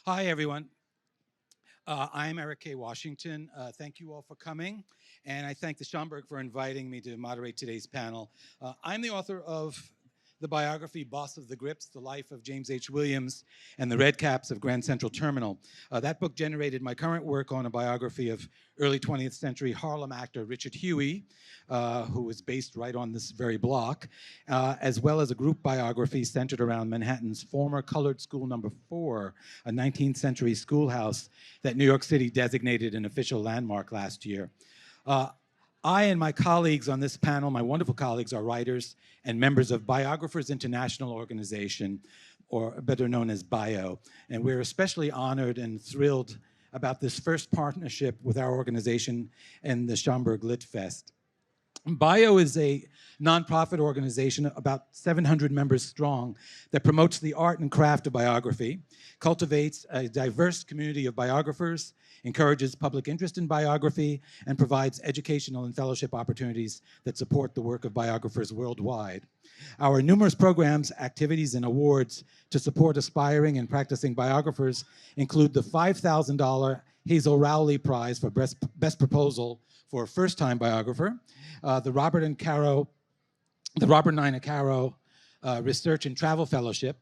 Hi, everyone. I'm Eric K. Washington. Thank you all for coming, and I thank the Schomburg for inviting me to moderate today's panel. I'm the author of the biography Boss of the Grips, The Life of James H. Williams and the Red Caps of Grand Central Terminal. That book generated my current work on a biography of early 20th century Harlem actor Richard Huey, who was based right on this very block, as well as a group biography centered around Manhattan's former colored school number 4, a 19th century schoolhouse that New York City designated an official landmark last year. I and my colleagues on this panel, my wonderful colleagues, are writers and members of Biographers International Organization, or better known as BIO. And we're especially honored and thrilled about this first partnership with our organization and the Schomburg Lit Fest. BIO is a nonprofit organization, about 700 members strong, that promotes the art and craft of biography, cultivates a diverse community of biographers, encourages public interest in biography, and provides educational and fellowship opportunities that support the work of biographers worldwide. Our numerous programs, activities, and awards to support aspiring and practicing biographers include the $5,000 Hazel Rowley Prize for Best Proposal for a first-time biographer, the Robert Nina Caro Research and Travel Fellowship,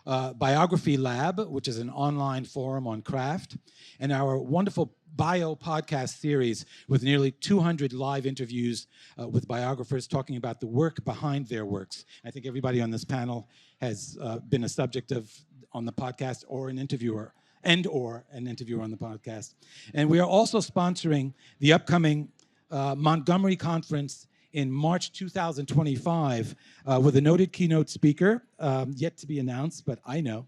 Biography Lab, which is an online forum on craft, and our wonderful Bio podcast series with nearly 200 live interviews with biographers talking about the work behind their works. I think everybody on this panel has been a subject of on the podcast or an interviewer or an interviewer on the podcast. And we are also sponsoring the upcoming Montgomery Conference in March 2025 with a noted keynote speaker, yet to be announced, but I know,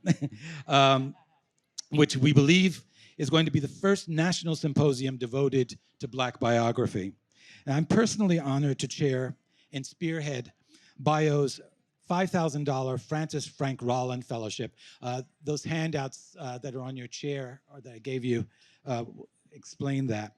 which we believe is going to be the first national symposium devoted to Black biography. And I'm personally honored to chair and spearhead BIO's $5,000 Francis Frank Rolland Fellowship. Those handouts that are on your chair or that I gave you explain that.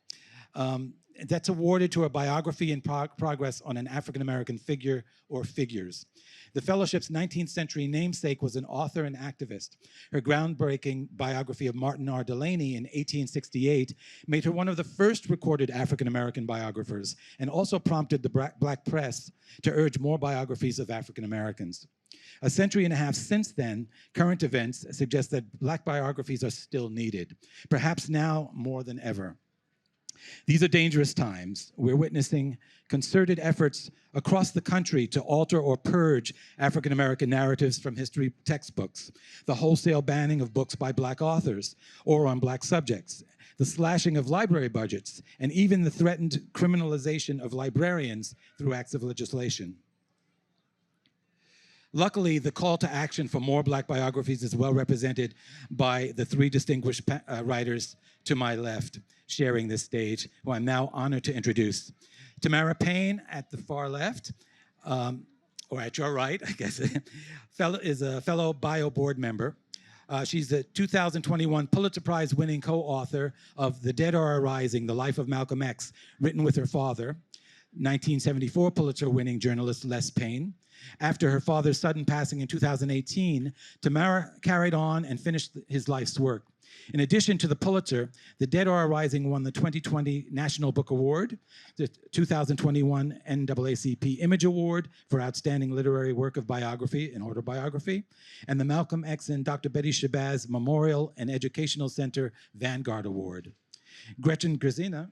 That's awarded to a biography in progress on an African-American figure or figures. The fellowship's 19th century namesake was an author and activist. Her groundbreaking biography of Martin R. Delaney in 1868 made her one of the first recorded African-American biographers and also prompted the Black press to urge more biographies of African-Americans. A century and a half since then, current events suggest that Black biographies are still needed, perhaps now more than ever. These are dangerous times. We're witnessing concerted efforts across the country to alter or purge African-American narratives from history textbooks, the wholesale banning of books by Black authors or on Black subjects, the slashing of library budgets, and even the threatened criminalization of librarians through acts of legislation. Luckily, the call to action for more Black biographies is well represented by the three distinguished writers to my left sharing this stage, who I'm now honored to introduce. Tamara Payne at the far left, or at your right, I guess, is a fellow Bio board member. She's the 2021 Pulitzer Prize winning co-author of The Dead Are Arising, The Life of Malcolm X, written with her father, 1974 Pulitzer winning journalist Les Payne. After her father's sudden passing in 2018, Tamara carried on and finished his life's work. In addition to the Pulitzer, The Dead Are Arising won the 2020 National Book Award, the 2021 NAACP Image Award for Outstanding Literary Work of Biography and Autobiography, and the Malcolm X and Dr. Betty Shabazz Memorial and Educational Center Vanguard Award. Gretchen Gerzina,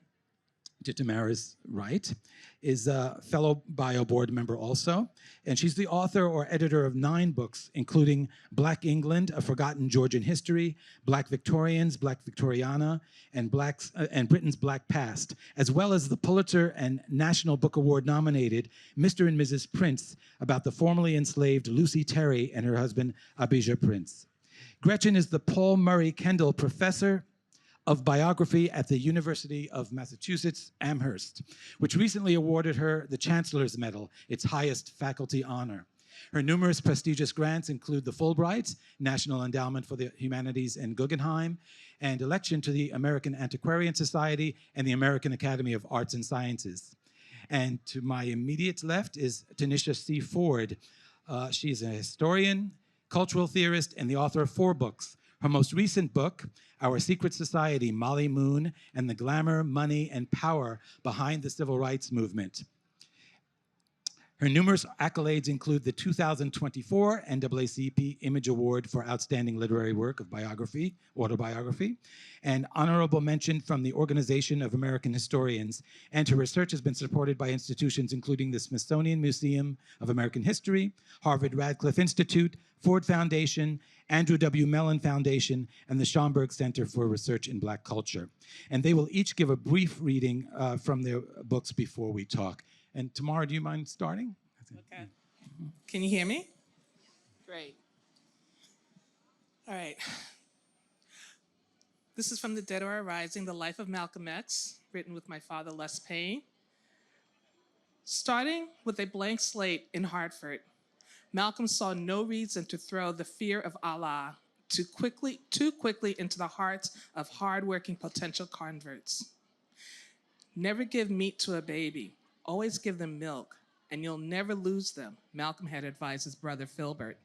to Tamara's right, is a fellow Bio board member also, and she's the author or editor of 9 books, including Black England, A Forgotten Georgian History, Black Victorians, Black Victoriana, and Britain's Black Past, as well as the Pulitzer and National Book Award nominated Mr. and Mrs. Prince, about the formerly enslaved Lucy Terry and her husband Abijah Prince. Gretchen is the Paul Murray Kendall Professor of Biography at the University of Massachusetts, Amherst, which recently awarded her the Chancellor's Medal, its highest faculty honor. Her numerous prestigious grants include the Fulbright, National Endowment for the Humanities and Guggenheim, and election to the American Antiquarian Society and the American Academy of Arts and Sciences. And to my immediate left is Tanisha C. Ford. She's a historian, cultural theorist, and the author of 4 books. Her most recent book, Our Secret Society, Mollie Moon and the Glamour, Money, and Power Behind the Civil Rights Movement. Her numerous accolades include the 2024 NAACP Image Award for Outstanding Literary Work of Biography, Autobiography, and honorable mention from the Organization of American Historians, and her research has been supported by institutions including the Smithsonian Museum of American History, Harvard Radcliffe Institute, Ford Foundation, Andrew W. Mellon Foundation, and the Schomburg Center for Research in Black Culture. And they will each give a brief reading from their books before we talk. And Tamara, do you mind starting? Okay. Can you hear me? Great. All right. This is from The Dead Are Arising, The Life of Malcolm X, written with my father, Les Payne. Starting with a blank slate in Hartford, Malcolm saw no reason to throw the fear of Allah too quickly into the hearts of hardworking potential converts. Never give meat to a baby. Always give them milk, and you'll never lose them, Malcolm had advised his brother Filbert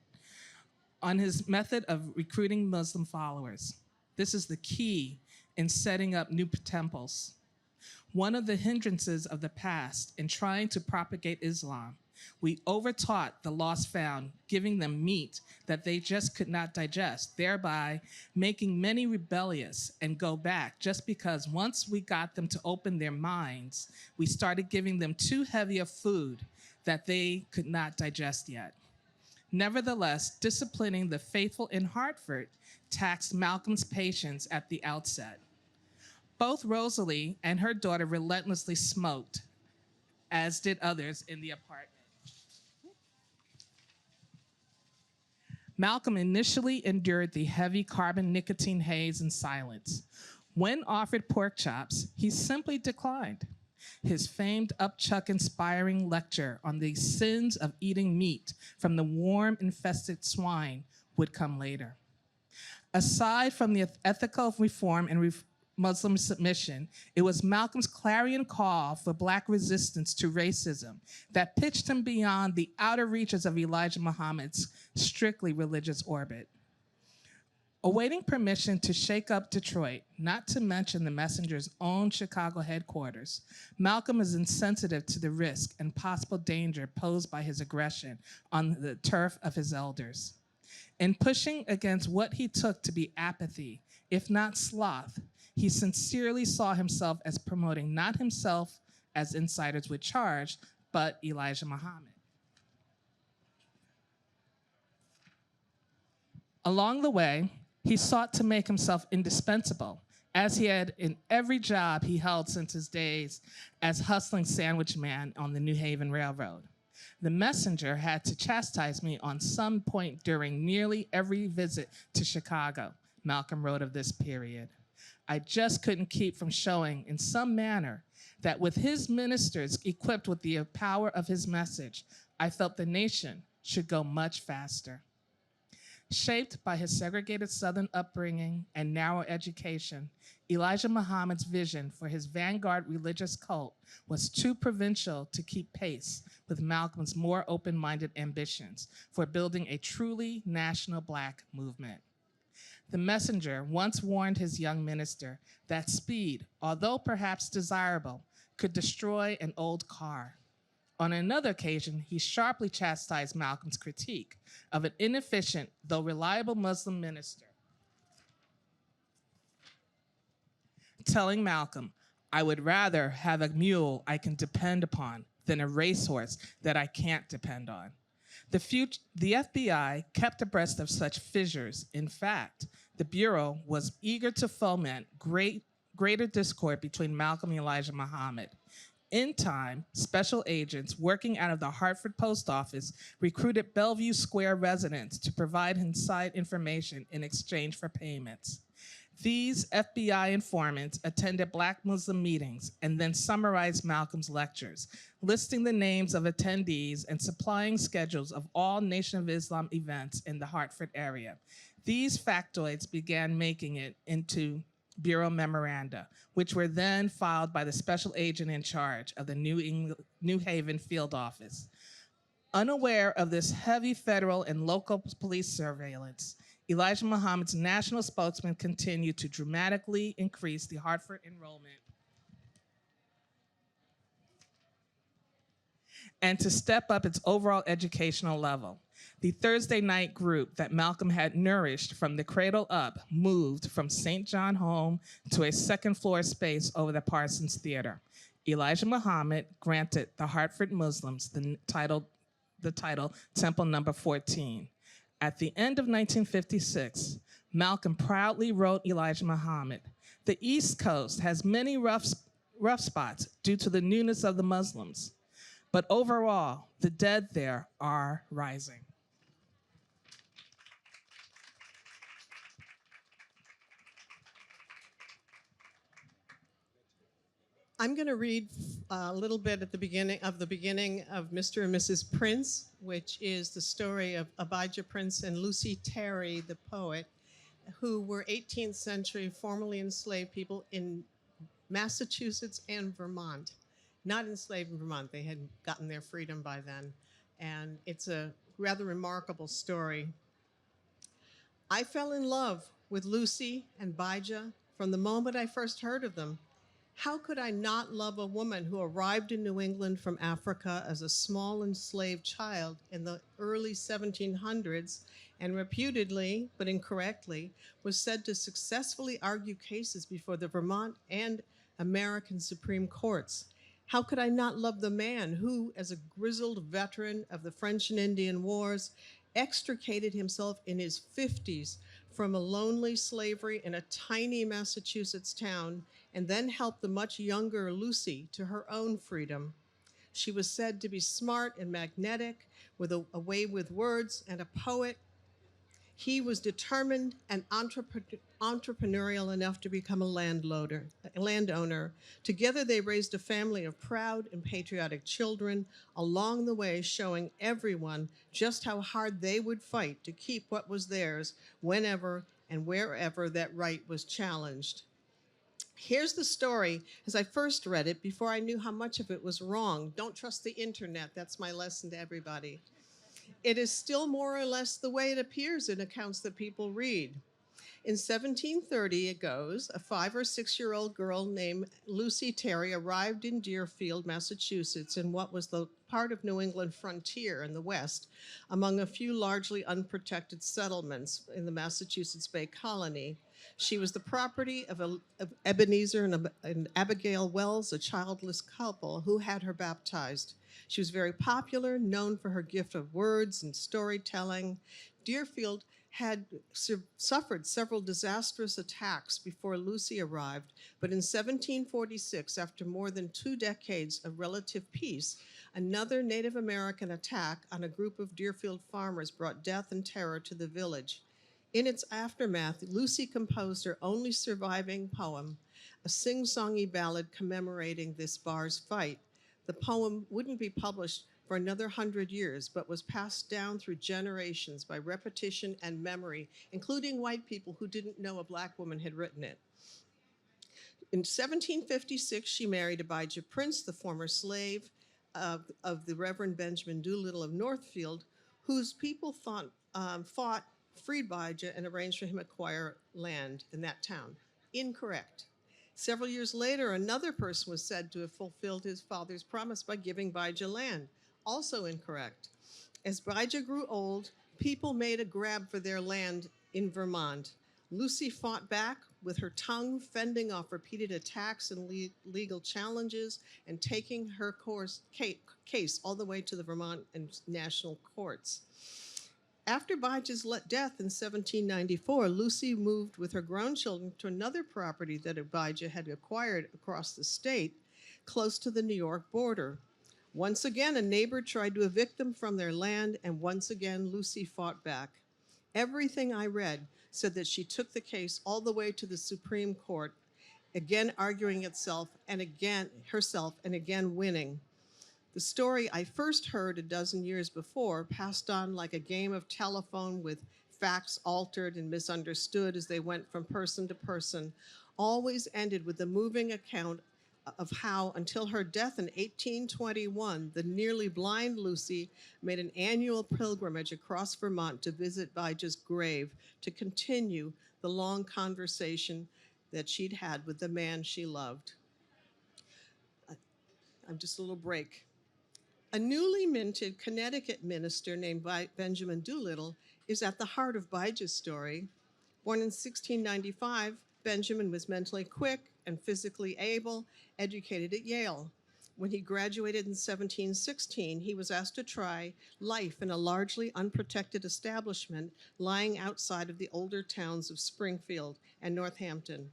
on his method of recruiting Muslim followers. This is the key in setting up new temples. One of the hindrances of the past in trying to propagate Islam, we overtaught the lost found, giving them meat that they just could not digest, thereby making many rebellious and go back just because once we got them to open their minds, we started giving them too heavy of food that they could not digest yet. Nevertheless, disciplining the faithful in Hartford taxed Malcolm's patience at the outset. Both Rosalie and her daughter relentlessly smoked, as did others in the apartment. Malcolm initially endured the heavy carbon nicotine haze in silence. When offered pork chops, he simply declined. His famed upchuck-inspiring lecture on the sins of eating meat from the worm-infested swine would come later. Aside from the ethical reform and Muslim submission, it was Malcolm's clarion call for Black resistance to racism that pitched him beyond the outer reaches of Elijah Muhammad's strictly religious orbit. Awaiting permission to shake up Detroit, not to mention the messenger's own Chicago headquarters, Malcolm is insensitive to the risk and possible danger posed by his aggression on the turf of his elders. In pushing against what he took to be apathy, if not sloth, he sincerely saw himself as promoting not himself, as insiders would charge, but Elijah Muhammad. Along the way, he sought to make himself indispensable, as he had in every job he held since his days as hustling sandwich man on the New Haven Railroad. The messenger had to chastise me on some point during nearly every visit to Chicago, Malcolm wrote of this period. I just couldn't keep from showing in some manner that with his ministers equipped with the power of his message, I felt the nation should go much faster. Shaped by his segregated Southern upbringing and narrow education, Elijah Muhammad's vision for his vanguard religious cult was too provincial to keep pace with Malcolm's more open-minded ambitions for building a truly national Black movement. The messenger once warned his young minister that speed, although perhaps desirable, could destroy an old car. On another occasion, he sharply chastised Malcolm's critique of an inefficient, though reliable Muslim minister, telling Malcolm, I would rather have a mule I can depend upon than a racehorse that I can't depend on. The FBI kept abreast of such fissures. In fact, the Bureau was eager to foment greater discord between Malcolm and Elijah Muhammad. In time, special agents working out of the Hartford Post Office recruited Bellevue Square residents to provide inside information in exchange for payments. These FBI informants attended Black Muslim meetings and then summarized Malcolm's lectures, listing the names of attendees and supplying schedules of all Nation of Islam events in the Hartford area. These factoids began making it into Bureau memoranda, which were then filed by the special agent in charge of the New Haven field office. Unaware of this heavy federal and local police surveillance, Elijah Muhammad's national spokesman continued to dramatically increase the Hartford enrollment and to step up its overall educational level. The Thursday night group that Malcolm had nourished from the cradle up moved from St. John Home to a second floor space over the Parsons Theater. Elijah Muhammad granted the Hartford Muslims the title Temple Number 14. At the end of 1956, Malcolm proudly wrote Elijah Muhammad, "The East Coast has many rough spots due to the newness of the Muslims, but overall, the dead there are rising." I'm going to read a little bit at the beginning of Mr. and Mrs. Prince, which is the story of Abijah Prince and Lucy Terry, the poet, who were 18th century formerly enslaved people in Massachusetts and Vermont. Not enslaved in Vermont, they had gotten their freedom by then. And it's a rather remarkable story. I fell in love with Lucy and Abijah from the moment I first heard of them. How could I not love a woman who arrived in New England from Africa as a small enslaved child in the early 1700s and reputedly, but incorrectly, was said to successfully argue cases before the Vermont and American Supreme Courts? How could I not love the man who, as a grizzled veteran of the French and Indian Wars, extricated himself in his 50s from a lonely slavery in a tiny Massachusetts town and then helped the much younger Lucy to her own freedom? She was said to be smart and magnetic, with a way with words, and a poet. He was determined and entrepreneurial enough to become a landowner. Together they raised a family of proud and patriotic children, along the way showing everyone just how hard they would fight to keep what was theirs whenever and wherever that right was challenged. Here's the story as I first read it before I knew how much of it was wrong. Don't trust the internet. That's my lesson to everybody. It is still more or less the way it appears in accounts that people read. In 1730, it goes, a 5 or 6-year-old girl named Lucy Terry arrived in Deerfield, Massachusetts, in what was the part of New England frontier in the West, among a few largely unprotected settlements in the Massachusetts Bay Colony. She was the property of Ebenezer and Abigail Wells, a childless couple who had her baptized. She was very popular, known for her gift of words and storytelling. Deerfield had suffered several disastrous attacks before Lucy arrived, but in 1746, after more than 2 decades of relative peace, another Native American attack on a group of Deerfield farmers brought death and terror to the village. In its aftermath, Lucy composed her only surviving poem, a sing-songy ballad commemorating this bar's fight. The poem wouldn't be published for another 100 years, but was passed down through generations by repetition and memory, including white people who didn't know a Black woman had written it. In 1756, she married Abijah Prince, the former slave of the Reverend Benjamin Doolittle of Northfield, whose people fought, freed Abijah, and arranged for him to acquire land in that town. Incorrect. Several years later, another person was said to have fulfilled his father's promise by giving Abijah land. Also incorrect. As Abijah grew old, people made a grab for their land in Vermont. Lucy fought back with her tongue, fending off repeated attacks and legal challenges, and taking her case all the way to the Vermont and national courts. After Abijah's death in 1794, Lucy moved with her grown children to another property that Abijah had acquired across the state, close to the New York border. Once again, a neighbor tried to evict them from their land, and once again, Lucy fought back. Everything I read said that she took the case all the way to the Supreme Court, again arguing herself, and again winning. The story I first heard a dozen years before, passed on like a game of telephone with facts altered and misunderstood as they went from person to person, always ended with a moving account of how, until her death in 1821, the nearly blind Lucy made an annual pilgrimage across Vermont to visit Bijah's grave to continue the long conversation that she'd had with the man she loved. I'm just a little break. A newly minted Connecticut minister named Benjamin Doolittle is at the heart of Bijah's story. Born in 1695, Benjamin was mentally quick and physically able, educated at Yale. When he graduated in 1716, he was asked to try life in a largely unprotected establishment lying outside of the older towns of Springfield and Northampton.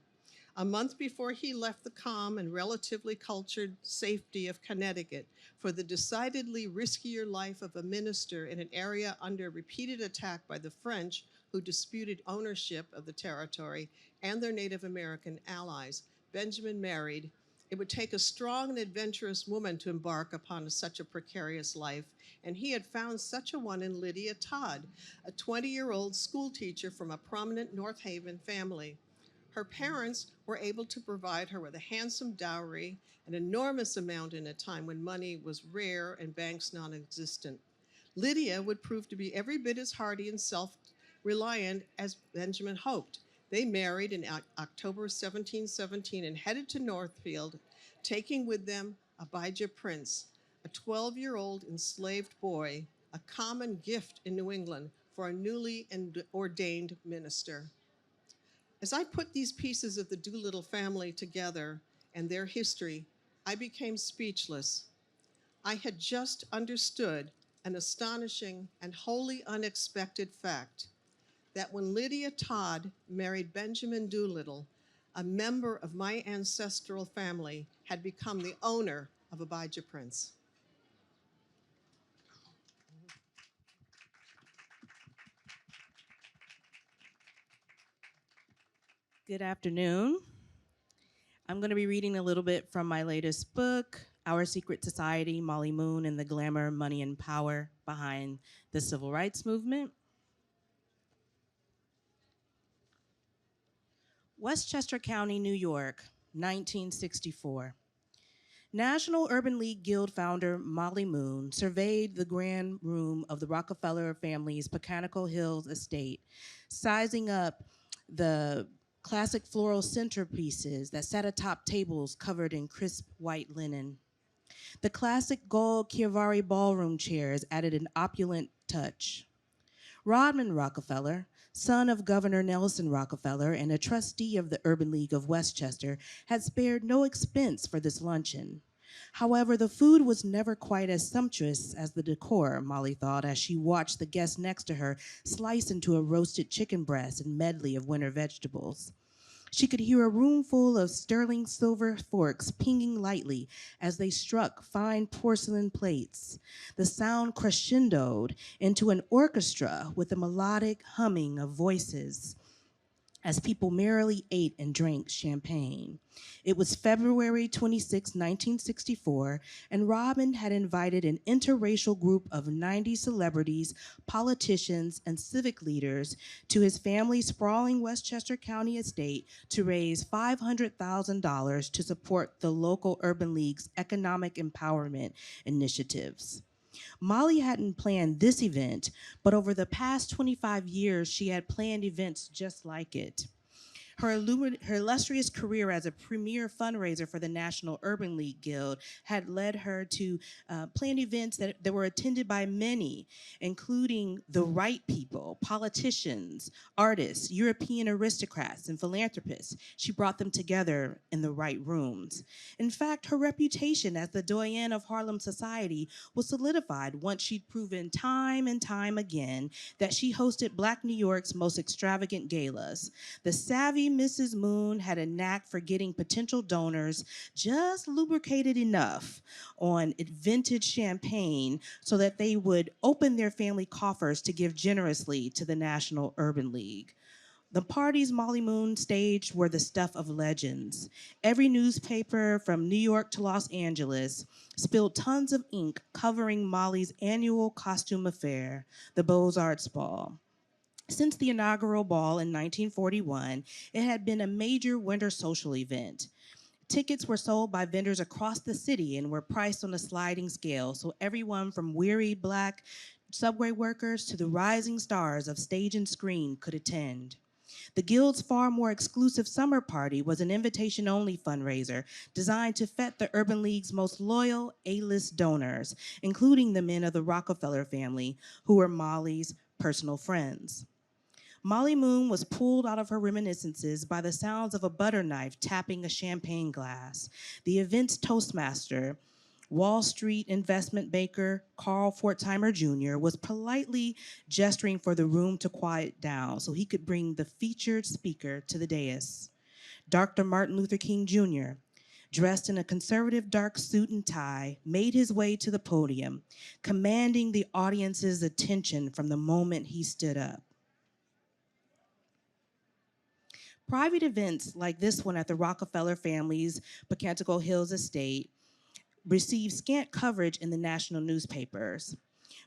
A month before he left the calm and relatively cultured safety of Connecticut for the decidedly riskier life of a minister in an area under repeated attack by the French, who disputed ownership of the territory, and their Native American allies, Benjamin married. It would take a strong and adventurous woman to embark upon such a precarious life, and he had found such a one in Lydia Todd, a 20-year-old schoolteacher from a prominent North Haven family. Her parents were able to provide her with a handsome dowry, an enormous amount in a time when money was rare and banks non-existent. Lydia would prove to be every bit as hardy and self-reliant as Benjamin hoped. They married in October 1717 and headed to Northfield, taking with them Abijah Prince, a 12-year-old enslaved boy, a common gift in New England for a newly ordained minister. As I put these pieces of the Doolittle family together and their history, I became speechless. I had just understood an astonishing and wholly unexpected fact, that when Lydia Todd married Benjamin Doolittle, a member of my ancestral family had become the owner of Abijah Prince. Good afternoon. I'm going to be reading a little bit from my latest book, Our Secret Society, Mollie Moon and the Glamour, Money, and Power Behind the Civil Rights Movement. Westchester County, New York, 1964. National Urban League Guild founder Mollie Moon surveyed the grand room of the Rockefeller family's Pecanical Hills estate, sizing up the classic floral centerpieces that sat atop tables covered in crisp white linen. The classic gold Chiavari ballroom chairs added an opulent touch. Rodman Rockefeller, son of Governor Nelson Rockefeller and a trustee of the Urban League of Westchester, had spared no expense for this luncheon. However, the food was never quite as sumptuous as the decor, Mollie thought, as she watched the guest next to her slice into a roasted chicken breast and medley of winter vegetables. She could hear a room full of sterling silver forks pinging lightly as they struck fine porcelain plates. The sound crescendoed into an orchestra with a melodic humming of voices as people merrily ate and drank champagne. It was February 26, 1964, and Robin had invited an interracial group of 90 celebrities, politicians, and civic leaders to his family's sprawling Westchester County estate to raise $500,000 to support the local Urban League's economic empowerment initiatives. Mollie hadn't planned this event, but over the past 25 years, she had planned events just like it. Her illustrious career as a premier fundraiser for the National Urban League Guild had led her to plan events that were attended by many, including the right people, politicians, artists, European aristocrats, and philanthropists. She brought them together in the right rooms. In fact, her reputation as the doyenne of Harlem society was solidified once she'd proven time and time again that she hosted Black New York's most extravagant galas. The savvy Mrs. Moon had a knack for getting potential donors just lubricated enough on vintage champagne so that they would open their family coffers to give generously to the National Urban League. The parties Mollie Moon staged were the stuff of legends. Every newspaper from New York to Los Angeles spilled tons of ink covering Mollie's annual costume affair, the Beaux-Arts Ball. Since the inaugural ball in 1941, it had been a major winter social event. Tickets were sold by vendors across the city and were priced on a sliding scale, so everyone from weary Black subway workers to the rising stars of stage and screen could attend. The Guild's far more exclusive summer party was an invitation-only fundraiser designed to fet the Urban League's most loyal A-list donors, including the men of the Rockefeller family, who were Mollie's personal friends. Mollie Moon was pulled out of her reminiscences by the sounds of a butter knife tapping a champagne glass. The event's toastmaster, Wall Street investment banker Carl Fortheimer Jr. was politely gesturing for the room to quiet down so he could bring the featured speaker to the dais. Dr. Martin Luther King Jr., dressed in a conservative dark suit and tie, made his way to the podium, commanding the audience's attention from the moment he stood up. Private events like this one at the Rockefeller family's Pocantico Hills estate received scant coverage in the national newspapers.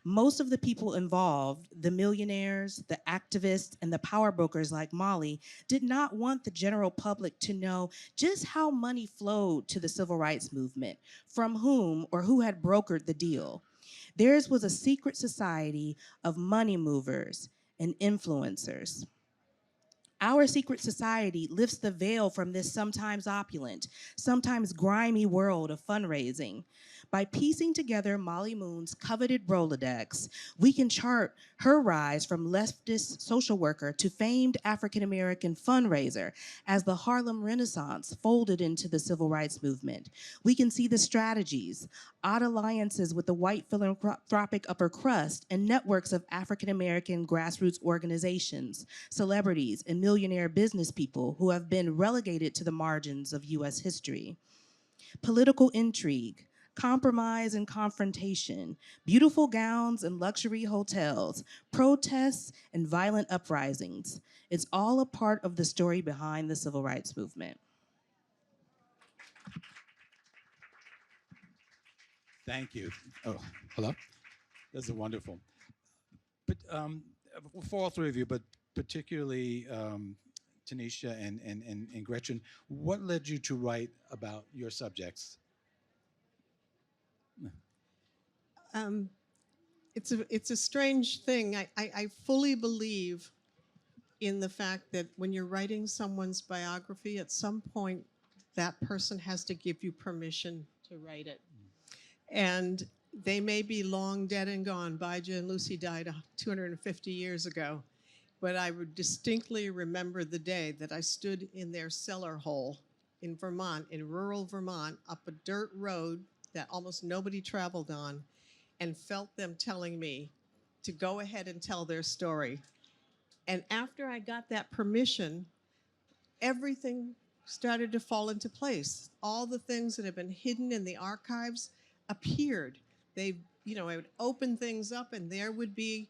Most of the people involved, the millionaires, the activists, and the power brokers like Mollie, did not want the general public to know just how money flowed to the civil rights movement, from whom or who had brokered the deal. Theirs was a secret society of money movers and influencers. Our secret society lifts the veil from this sometimes opulent, sometimes grimy world of fundraising. By piecing together Mollie Moon's coveted Rolodex, we can chart her rise from leftist social worker to famed African-American fundraiser as the Harlem Renaissance folded into the civil rights movement. We can see the strategies, odd alliances with the white philanthropic upper crust, and networks of African-American grassroots organizations, celebrities, and millionaire business people who have been relegated to the margins of US history. Political intrigue, compromise and confrontation, beautiful gowns and luxury hotels, protests and violent uprisings. It's all a part of the story behind the civil rights movement. Thank you. Oh, hello? This is wonderful. But for all three of you, but particularly Tanisha and Gretchen, what led you to write about your subjects? It's a strange thing. I fully believe in the fact that when you're writing someone's biography, at some point that person has to give you permission to write it. And they may be long dead and gone. Bijah and Lucy died 250 years ago. But I would distinctly remember the day that I stood in their cellar hole in Vermont, in rural Vermont, up a dirt road that almost nobody traveled on, and felt them telling me to go ahead and tell their story. And after I got that permission, everything started to fall into place. All the things that have been hidden in the archives appeared. I would open things up and there would be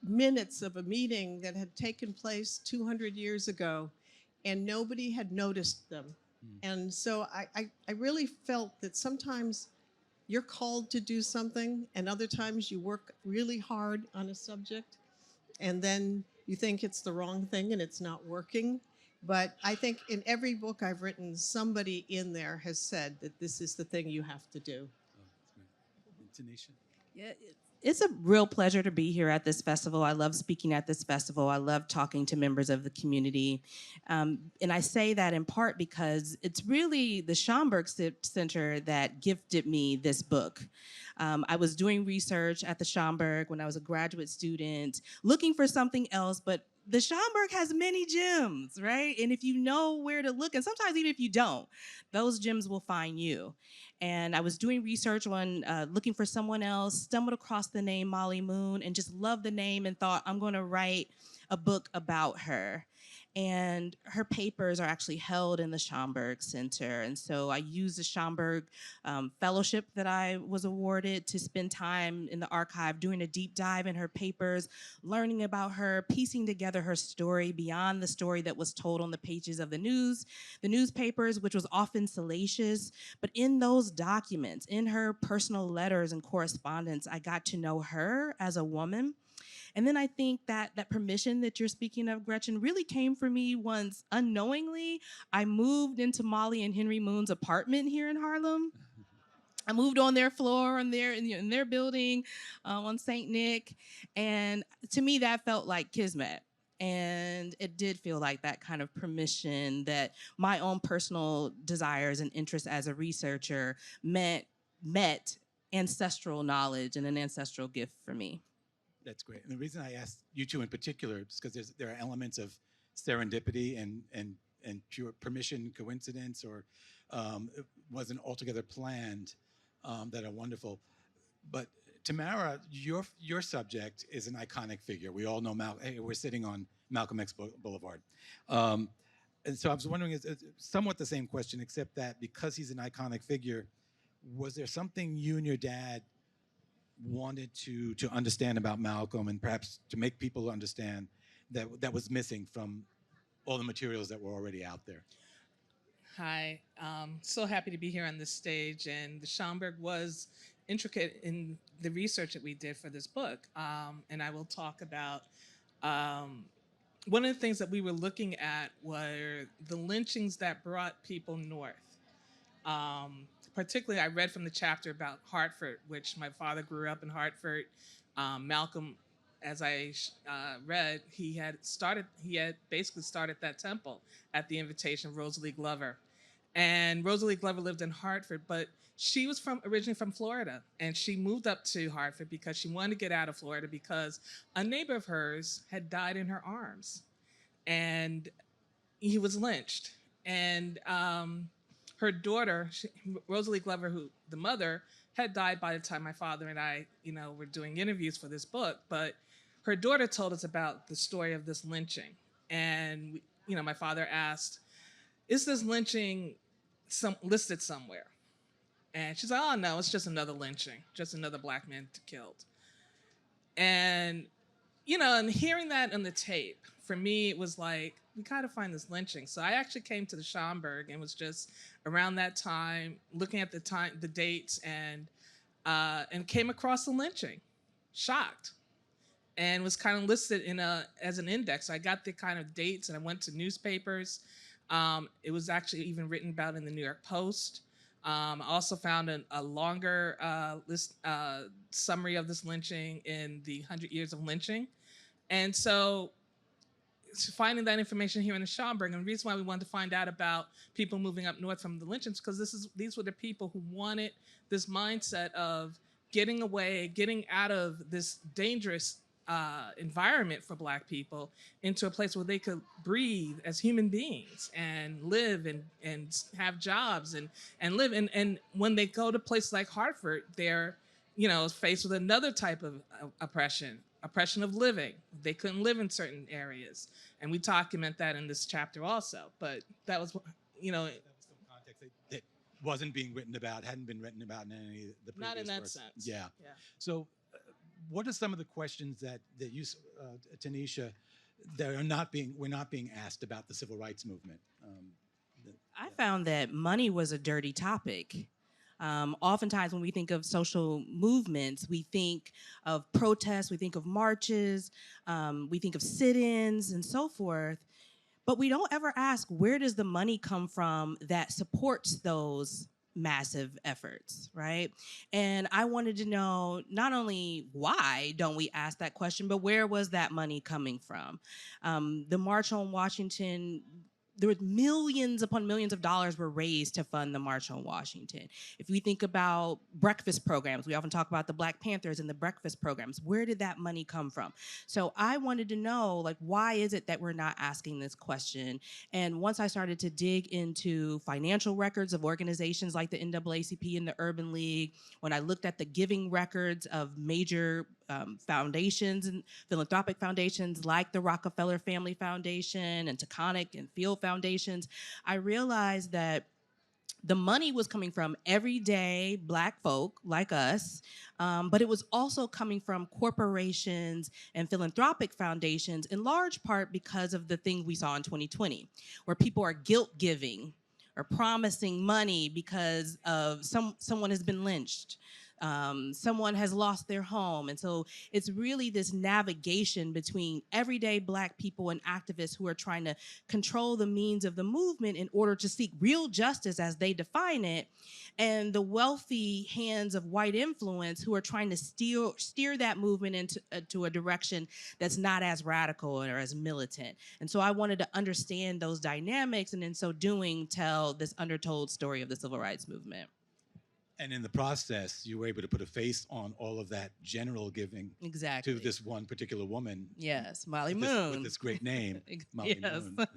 minutes of a meeting that had taken place 200 years ago and nobody had noticed them. And so I really felt that sometimes you're called to do something and other times you work really hard on a subject and then you think it's the wrong thing and it's not working. But I think in every book I've written, somebody in there has said that this is the thing you have to do. Tanisha? Yeah, it's a real pleasure to be here at this festival. I love speaking at this festival. I love talking to members of the community. And I say that in part because it's really the Schomburg Center that gifted me this book. I was doing research at the Schomburg when I was a graduate student, looking for something else, but the Schomburg has many gems, right? And if you know where to look, and sometimes even if you don't, those gems will find you. And I was doing research on looking for someone else, stumbled across the name Mollie Moon, and just loved the name and thought, I'm gonna write a book about her. And her papers are actually held in the Schomburg Center. And so I used the Schomburg fellowship that I was awarded to spend time in the archive doing a deep dive in her papers, learning about her, piecing together her story beyond the story that was told on the pages of the newspapers, which was often salacious. But in those documents, in her personal letters and correspondence, I got to know her as a woman. And then I think that permission that you're speaking of, Gretchen, really came for me once unknowingly I moved into Mollie and Henry Moon's apartment here in Harlem. I moved on their floor in their building on St. Nick. And to me, that felt like kismet. And it did feel like that kind of permission that my own personal desires and interests as a researcher met ancestral knowledge and an ancestral gift for me. That's great. And the reason I asked you two in particular is because there are elements of serendipity and pure permission, coincidence, or it wasn't altogether planned that are wonderful. But Tamara, your subject is an iconic figure. We all know hey, we're sitting on Malcolm X Boulevard. And so I was wondering, it's somewhat the same question, except that because he's an iconic figure, was there something you and your dad wanted to understand about Malcolm, and perhaps to make people understand that was missing from all the materials that were already out there? Hi, so happy to be here on this stage, and the Schomburg was intricate in the research that we did for this book, and I will talk about one of the things that we were looking at were the lynchings that brought people north. Particularly, I read from the chapter about Hartford, which my father grew up in Hartford. Malcolm, as I read, he had basically started that temple at the invitation of Rosalie Glover. And Rosalie Glover lived in Hartford, but she was originally from Florida, and she moved up to Hartford because she wanted to get out of Florida because a neighbor of hers had died in her arms, and he was lynched. And her daughter, Rosalie Glover, the mother, had died by the time my father and I, were doing interviews for this book. But her daughter told us about the story of this lynching, and my father asked, "Is this lynching listed somewhere?" And she's like, "Oh no, it's just another lynching, just another black man killed." And and hearing that on the tape, for me, it was like, we gotta find this lynching. So I actually came to the Schomburg and was just around that time looking at the dates, and came across the lynching, shocked, and was kind of listed as an index. So I got the kind of dates, and I went to newspapers. It was actually even written about in the New York Post. I also found a longer summary of this lynching in the 100 Years of Lynching. And so finding that information here in the Schomburg, and the reason why we wanted to find out about people moving up north from the lynchings, because these were the people who wanted this mindset of getting away, getting out of this dangerous environment for Black people into a place where they could breathe as human beings and live and have jobs and live. And when they go to places like Hartford, they're faced with another type of oppression of living. They couldn't live in certain areas, and we document that in this chapter also. But that was, That was some context that wasn't being written about, hadn't been written about in any of the previous not in that works. sense. Yeah. So, what are some of the questions that you, Tanisha, that we're not being asked about the civil rights movement? I found that money was a dirty topic. Oftentimes when we think of social movements, we think of protests, we think of marches, we think of sit-ins and so forth, but we don't ever ask, where does the money come from that supports those massive efforts, right? And I wanted to know not only why don't we ask that question, but where was that money coming from? The March on Washington, there were millions upon millions of dollars were raised to fund the March on Washington. If we think about breakfast programs, we often talk about the Black Panthers and the breakfast programs. Where did that money come from? So I wanted to know, why is it that we're not asking this question? And once I started to dig into financial records of organizations like the NAACP and the Urban League, when I looked at the giving records of major foundations and philanthropic foundations like the Rockefeller Family Foundation and Taconic and Field Foundations, I realized that the money was coming from everyday Black folk like us, but it was also coming from corporations and philanthropic foundations, in large part because of the thing we saw in 2020, where people are guilt giving or promising money because of someone has been lynched. Someone has lost their home. And so it's really this navigation between everyday Black people and activists who are trying to control the means of the movement in order to seek real justice as they define it, and the wealthy hands of white influence who are trying to steer that movement into a direction that's not as radical or as militant. And so I wanted to understand those dynamics, and in so doing, tell this undertold story of the civil rights movement. And in the process, you were able to put a face on all of that general giving Exactly. to this one particular woman. Yes, Mollie with Moon. with this great name, Mollie Yes. Moon.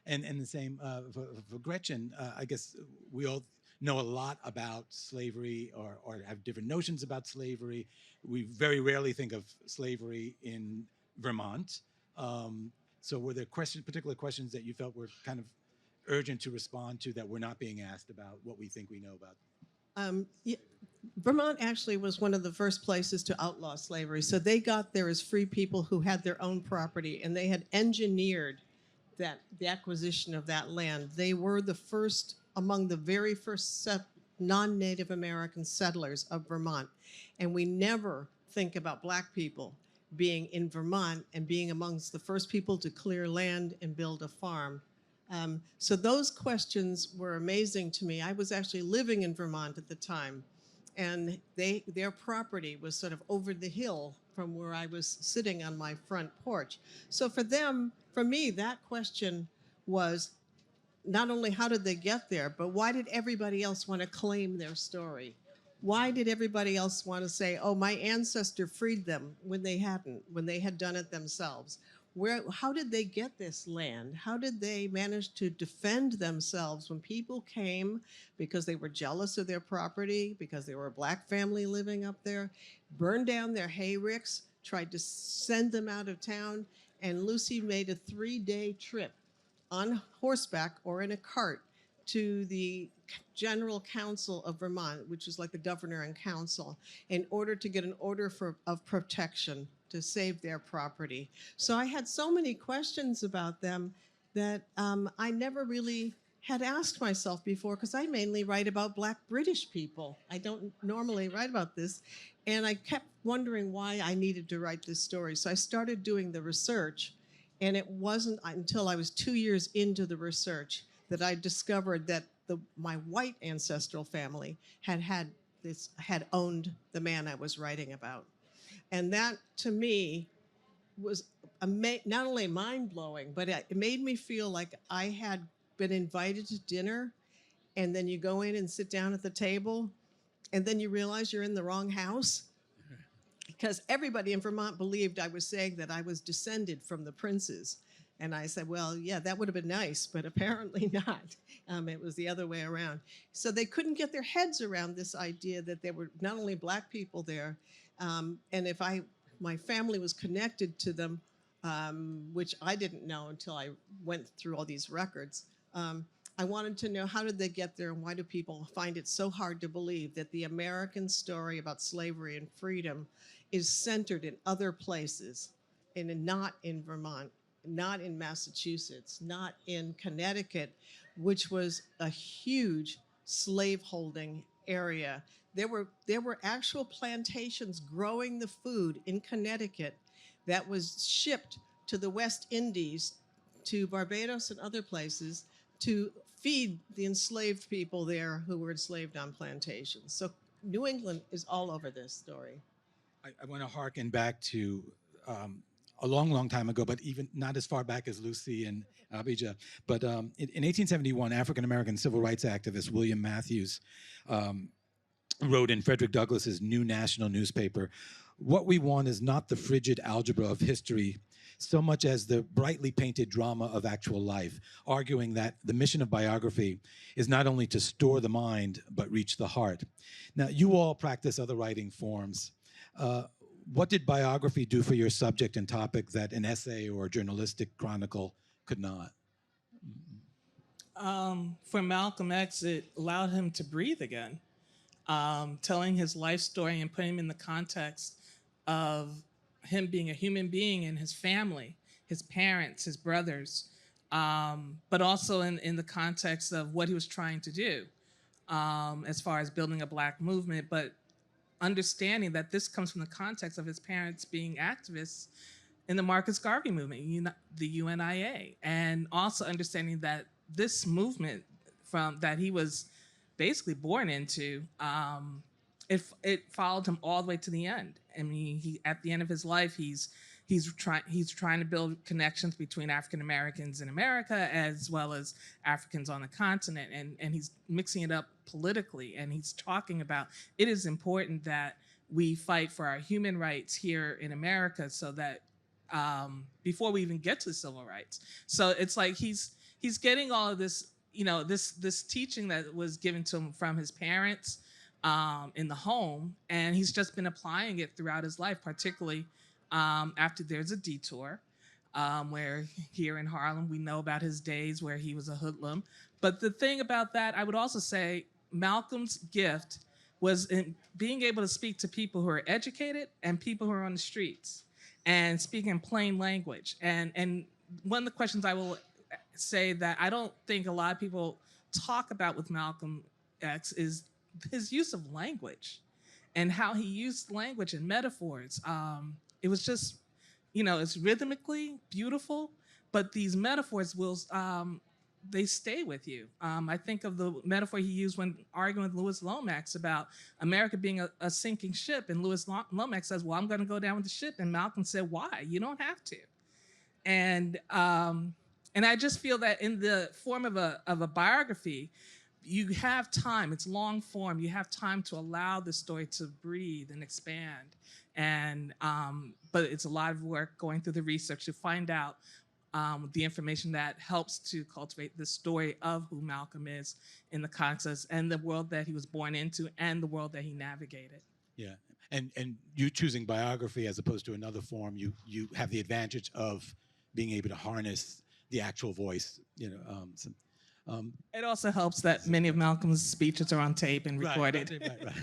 And the same for Gretchen. I guess we all know a lot about slavery or have different notions about slavery. We very rarely think of slavery in Vermont. So were there particular questions that you felt were kind of urgent to respond to that we're not being asked about what we think we know about? Vermont actually was one of the first places to outlaw slavery. So they got there as free people who had their own property, and they had engineered the acquisition of that land. They were the first, among the very first non-Native American settlers of Vermont. And we never think about Black people being in Vermont and being amongst the first people to clear land and build a farm. So those questions were amazing to me. I was actually living in Vermont at the time, and their property was sort of over the hill from where I was sitting on my front porch. So for me, that question was not only how did they get there, but why did everybody else want to claim their story? Why did everybody else want to say, oh, my ancestor freed them when they hadn't, when they had done it themselves? How did they get this land? How did they manage to defend themselves when people came because they were jealous of their property, because they were a Black family living up there, burned down their hayricks, tried to send them out of town, and Lucy made a 3-day trip on horseback or in a cart to the General Council of Vermont, which is like the governor and council, in order to get an order of protection to save their property. So I had so many questions about them that I never really had asked myself before, because I mainly write about Black British people. I don't normally write about this. And I kept wondering why I needed to write this story. So I started doing the research, and it wasn't until I was 2 years into the research that I discovered that my white ancestral family had owned the man I was writing about. And that, to me, was not only mind-blowing, but it made me feel like I had been invited to dinner, and then you go in and sit down at the table, and then you realize you're in the wrong house. Because everybody in Vermont believed I was saying that I was descended from the princes. And I said, well, yeah, that would have been nice, but apparently not. It was the other way around. So they couldn't get their heads around this idea that there were not only Black people there, and if my family was connected to them, which I didn't know until I went through all these records. I wanted to know, how did they get there, and why do people find it so hard to believe that the American story about slavery and freedom is centered in other places and not in Vermont, not in Massachusetts, not in Connecticut, which was a huge slaveholding area. There were actual plantations growing the food in Connecticut that was shipped to the West Indies, to Barbados and other places, to feed the enslaved people there who were enslaved on plantations. So New England is all over this story. I want to harken back to a long, long time ago, but even not as far back as Lucy and Abijah. But in 1871, African-American civil rights activist William Matthews wrote in Frederick Douglass's New National newspaper, "What we want is not the frigid algebra of history so much as the brightly painted drama of actual life," arguing that the mission of biography is not only to store the mind, but reach the heart. Now, you all practice other writing forms. What did biography do for your subject and topic that an essay or a journalistic chronicle could not? For Malcolm X, it allowed him to breathe again, telling his life story and putting him in the context of him being a human being and his family, his parents, his brothers, but also in the context of what he was trying to do as far as building a Black movement, but understanding that this comes from the context of his parents being activists in the Marcus Garvey movement, the UNIA, and also understanding that this movement that he was basically born into, it followed him all the way to the end. I mean, at the end of his life, he's trying to build connections between African Americans in America as well as Africans on the continent, and he's mixing it up politically, and he's talking about it is important that we fight for our human rights here in America so that before we even get to civil rights. So it's like he's getting all of this, this teaching that was given to him from his parents in the home, and he's just been applying it throughout his life, particularly after There's a Detour, where here in Harlem, we know about his days where he was a hoodlum. But the thing about that, I would also say Malcolm's gift was in being able to speak to people who are educated and people who are on the streets and speaking in plain language. And one of the questions I will say that I don't think a lot of people talk about with Malcolm X is his use of language and how he used language and metaphors. It was just, it's rhythmically beautiful, but these metaphors they stay with you. I think of the metaphor he used when arguing with Louis Lomax about America being a sinking ship, and Louis Lomax says, well, I'm gonna go down with the ship, and Malcolm said, why? You don't have to. And I just feel that in the form of a biography, you have time, it's long form, you have time to allow the story to breathe and expand. And but it's a lot of work going through the research to find out the information that helps to cultivate the story of who Malcolm is in the context and the world that he was born into and the world that he navigated. Yeah, and you choosing biography as opposed to another form, you have the advantage of being able to harness the actual voice. It also helps that many of Malcolm's speeches are on tape and recorded. Right.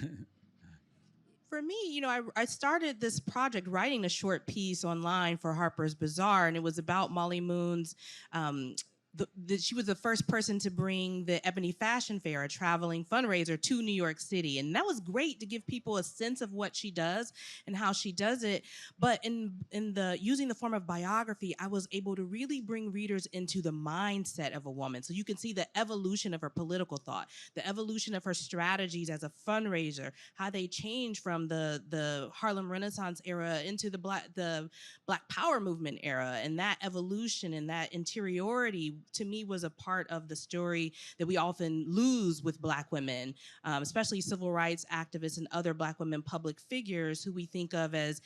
For me, I started this project writing a short piece online for Harper's Bazaar, and it was about Mollie Moon's she was the first person to bring the Ebony Fashion Fair, a traveling fundraiser, to New York City. And that was great to give people a sense of what she does and how she does it. But in using the form of biography, I was able to really bring readers into the mindset of a woman. So you can see the evolution of her political thought, the evolution of her strategies as a fundraiser, how they changed from the Harlem Renaissance era into the Black Power movement era. And that evolution and that interiority, to me, was a part of the story that we often lose with Black women, especially civil rights activists and other Black women public figures who we think of as,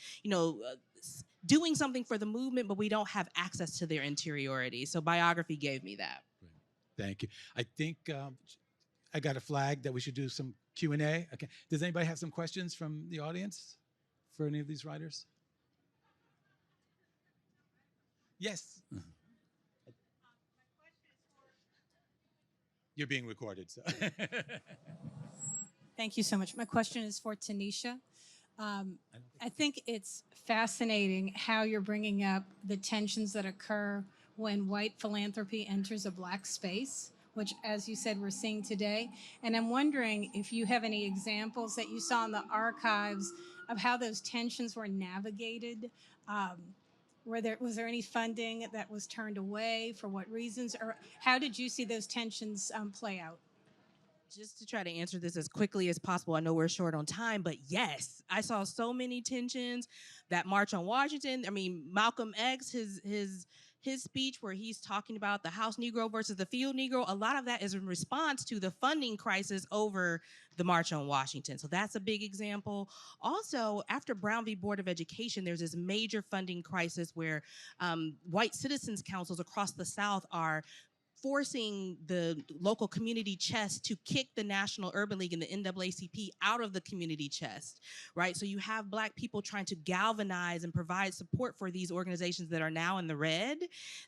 doing something for the movement, but we don't have access to their interiority. So biography gave me that. Thank you. I think I got a flag that we should do some Q&A. Okay. Does anybody have some questions from the audience for any of these writers? Yes. You're being recorded, so. Thank you so much. My question is for Tanisha. I think it's fascinating how you're bringing up the tensions that occur when white philanthropy enters a Black space, which, as you said, we're seeing today. And I'm wondering if you have any examples that you saw in the archives of how those tensions were navigated. Was there any funding that was turned away, for what reasons, or how did you see those tensions play out? Just to try to answer this as quickly as possible, I know we're short on time, but yes, I saw so many tensions. That March on Washington, Malcolm X, his speech where he's talking about the house Negro versus the field Negro, a lot of that is in response to the funding crisis over the March on Washington. So that's a big example. Also, after Brown v. Board of Education, there's this major funding crisis where white citizens councils across the South are forcing the local community chest to kick the National Urban League and the NAACP out of the community chest, right? So you have Black people trying to galvanize and provide support for these organizations that are now in the red.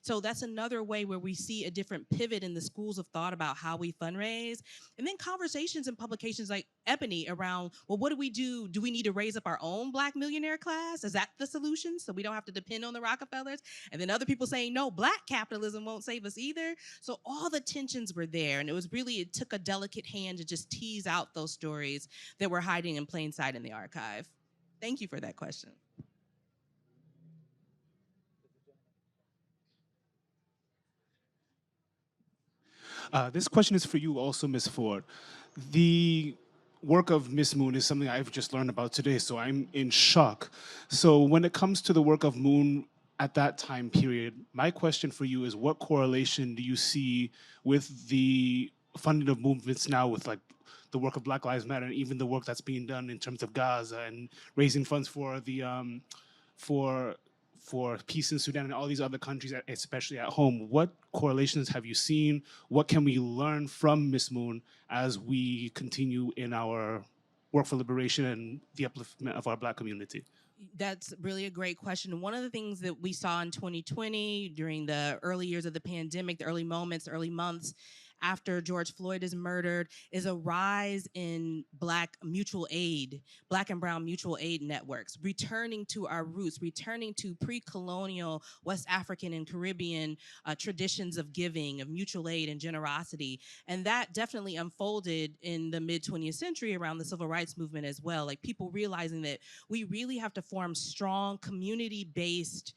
So that's another way where we see a different pivot in the schools of thought about how we fundraise. And then conversations and publications like Ebony around, well, what do we do? Do we need to raise up our own Black millionaire class? Is that the solution? So we don't have to depend on the Rockefellers? And then other people saying, no, Black capitalism won't save us either. So all the tensions were there, and it took a delicate hand to just tease out those stories that were hiding in plain sight in the archive. Thank you for that question. This question is for you also, Ms. Ford. The work of Miss Moon is something I've just learned about today, so I'm in shock. So when it comes to the work of Moon at that time period, my question for you is, what correlation do you see with the funding of movements now with like the work of Black Lives Matter and even the work that's being done in terms of Gaza and raising funds for the for peace in Sudan and all these other countries, especially at home? What correlations have you seen? What can we learn from Miss Moon as we continue in our work for liberation and the upliftment of our Black community? That's really a great question. One of the things that we saw in 2020 during the early years of the pandemic, the early moments, early months after George Floyd is murdered, is a rise in Black mutual aid, Black and brown mutual aid networks, returning to our roots, returning to pre-colonial West African and Caribbean traditions of giving, of mutual aid and generosity. And that definitely unfolded in the mid-20th century around the civil rights movement as well. Like people realizing that we really have to form strong community-based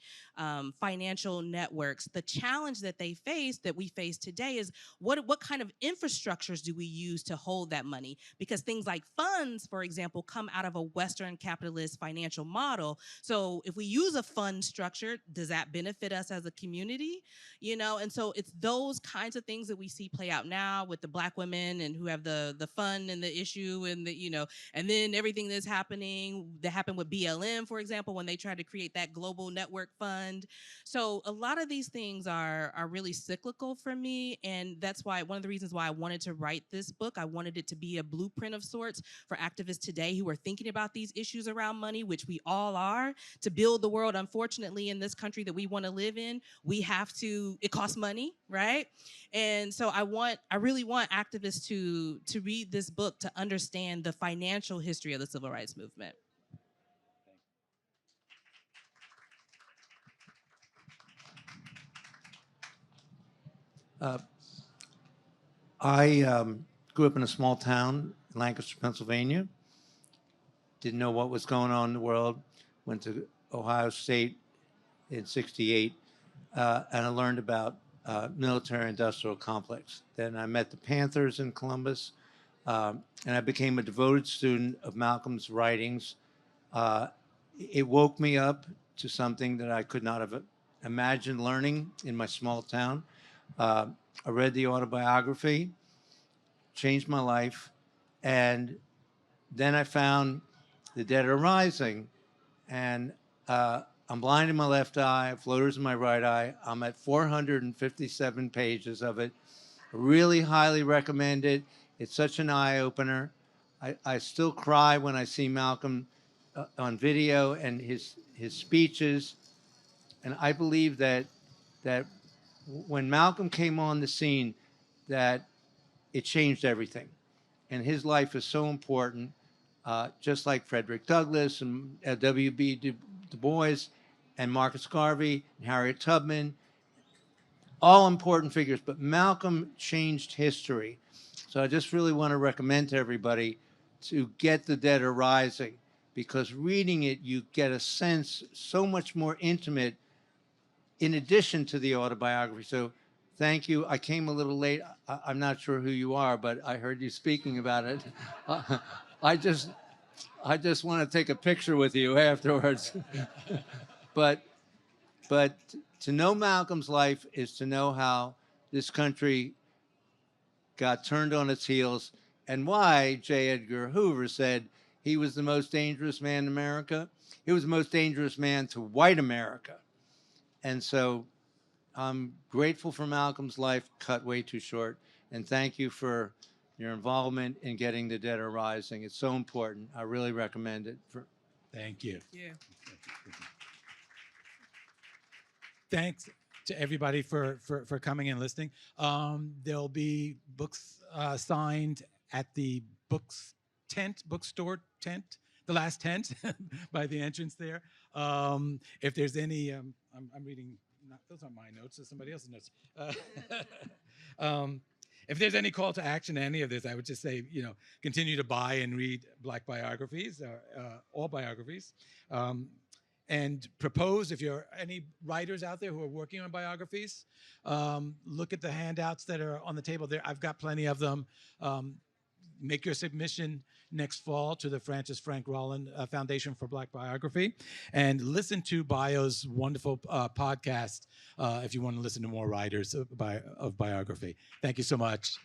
financial networks. The challenge that they face, that we face today, is what kind of infrastructures do we use to hold that money? Because things like funds, for example, come out of a Western capitalist financial model. So if we use a fund structure, does that benefit us as a community? You know, and so it's those kinds of things that we see play out now with the Black women and who have the fund and the issue and the, you know, and then everything that's happening, that happened with BLM, for example, when they tried to create that global network fund. So a lot of these things are really cyclical for me, and that's why one of the reasons why I wanted to write this book. I wanted it to be a blueprint of sorts for activists today who are thinking about these issues around money, which we all are, to build the world, unfortunately, in this country that we want to live in. We have to, it costs money, right? And so I really want activists to read this book to understand the financial history of the civil rights movement. I grew up in a small town in Lancaster, Pennsylvania. Didn't know what was going on in the world. Went to Ohio State in '68, and I learned about military-industrial complex. Then I met the Panthers in Columbus, and I became a devoted student of Malcolm's writings. It woke me up to something that I could not have imagined learning in my small town. I read the autobiography, changed my life, and then I found The Dead Are Rising, and I'm blind in my left eye, floaters in my right eye. I'm at 457 pages of it. I really highly recommend it. It's such an eye-opener. I still cry when I see Malcolm on video and his speeches, and I believe that when Malcolm came on the scene, that it changed everything. And his life is so important, just like Frederick Douglass and W.B. Du Bois and Marcus Garvey and Harriet Tubman, all important figures, but Malcolm changed history. So I just really want to recommend to everybody to get The Dead Are Rising, because reading it, you get a sense so much more intimate in addition to the autobiography. So thank you. I came a little late. I'm not sure who you are, but I heard you speaking about it. I just want to take a picture with you afterwards. but to know Malcolm's life is to know how this country got turned on its heels and why J. Edgar Hoover said he was the most dangerous man in America. He was the most dangerous man to white America. And so I'm grateful for Malcolm's life, cut way too short. And thank you for your involvement in getting The Dead Are Rising. It's so important. I really recommend it. Thank you. Yeah. Thanks to everybody for coming and listening. There'll be books signed at the bookstore tent, the last tent by the entrance there. If there's any, I'm reading, those aren't my notes, those somebody else's notes. If there's any call to action to any of this, I would just say, continue to buy and read Black biographies, all biographies. And propose, if you're any writers out there who are working on biographies, look at the handouts that are on the table there. I've got plenty of them. Make your submission next fall to the Francis Frank Rollin Foundation for Black Biography, and listen to Bio's wonderful podcast if you want to listen to more writers of biography. Thank you so much.